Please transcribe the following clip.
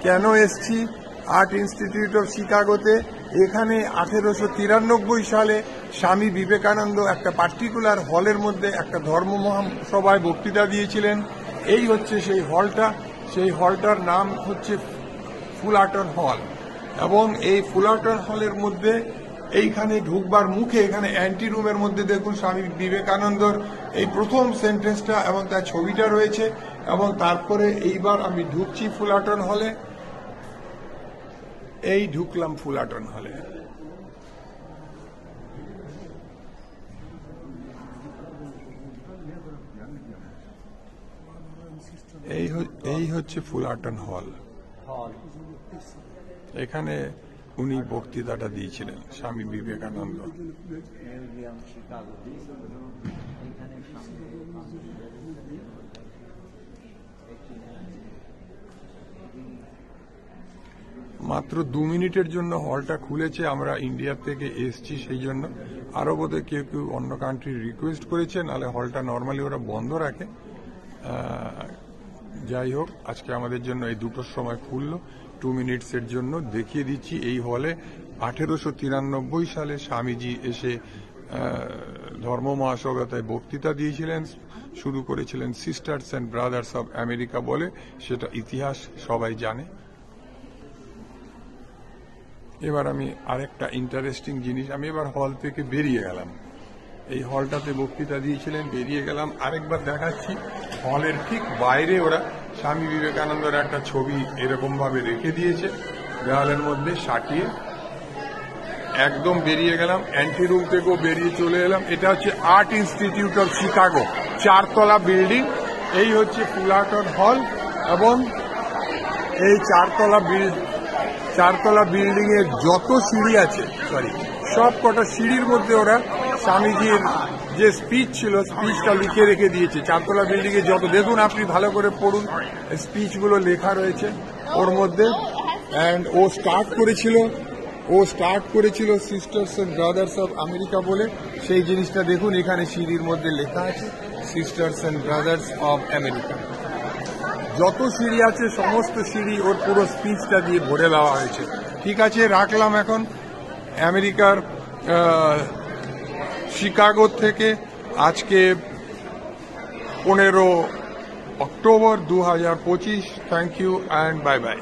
কেন এসছি? Art institute of শিকাগোতে। এখানে 1893 সালে স্বামী বিবেকানন্দ একটা পার্টিকুলার হলের মধ্যে একটা ধর্ম মহাসভায় বক্তৃতা দিয়েছিলেন। এই হচ্ছে সেই হলটা। সেই হলটার নাম হচ্ছে ফুলারটন হল। এবং এই ফুলারটন হলের মধ্যে এইখানে ঢুকবার মুখে এখানে অ্যান্টি রুমের মধ্যে দেখুন স্বামী বিবেকানন্দর এই প্রথম সেন্টেন্সটা এবং তার ছবিটা রয়েছে। এবং তারপরে এইবার আমি ঢুকছি ফুলারটন হলে। এই ঢুকলাম ফুলারটন হলে। এই হচ্ছে ফুলারটন হল। এখানে উনি বক্তৃতাটা দিয়েছিলেন স্বামী বিবেকানন্দ। মাত্র 2 মিনিটের জন্য হলটা খুলেছে। আমরা ইন্ডিয়া থেকে এসছি, সেই জন্য। আরো বোধহয় কেউ কেউ অন্য কান্ট্রির রিকোয়েস্ট করেছে, নাহলে হলটা নর্মালি ওরা বন্ধ রাখে। যাই হোক, আজকে আমাদের জন্য এই 2টোর সময় খুললো। 2 মিনিটসের জন্য দেখিয়ে দিচ্ছি। এই হলে 1893 সালে স্বামীজি এসে ধর্ম মহাসভায় বক্তৃতা দিয়েছিলেন। শুরু করেছিলেন sisters and brothers of America বলে। সেটা ইতিহাস সবাই জানে। এবার আমি আরেকটা ইন্টারেস্টিং জিনিস, আমি এবার হল থেকে বেরিয়ে গেলাম। এই হলটাতে বক্তৃতা দিয়েছিলেন, বেরিয়ে গেলাম। আরেকবার দেখাচ্ছি, হলের ঠিক বাইরে ওরা স্বামী বিবেকানন্দের একটা ছবি এরকম ভাবে রেখে দিয়েছে দেওয়ালের মধ্যে সাটিয়ে। একদম বেরিয়ে গেলাম, অ্যান্টি রুম থেকেও বেরিয়ে চলে এলাম। এটা হচ্ছে আর্ট ইনস্টিটিউট অফ শিকাগো, 4 তলা বিল্ডিং। এই হচ্ছে ফুলারটন হল। এবং এই 4 তলা বিল্ডিং এর যত সিঁড়ি আছে, সব কটা সিঁড়ির মধ্যে ওরা স্বামীজির যে স্পিচ ছিল, স্পিচটা লিখে রেখে দিয়েছে। 4 তলা বিল্ডিং এ যত, দেখুন আপনি ভালো করে পড়ুন, স্পিচগুলো লেখা রয়েছে ওর মধ্যে। অ্যান্ড ও স্টার্ট করেছিল sisters and brothers of America বলে। সেই জিনিসটা দেখুন এখানে সিঁড়ির মধ্যে লেখা আছে, sisters and brothers of America. যত সিঁড়ি আছে সমস্ত সিঁড়ি ওর পুরো স্পিচটা দিয়ে ভরে দেওয়া হয়েছে। ঠিক আছে, রাখলাম এখন। আমেরিকার শিকাগো থেকে আজকে 15 October 2025। Thank you and bye by.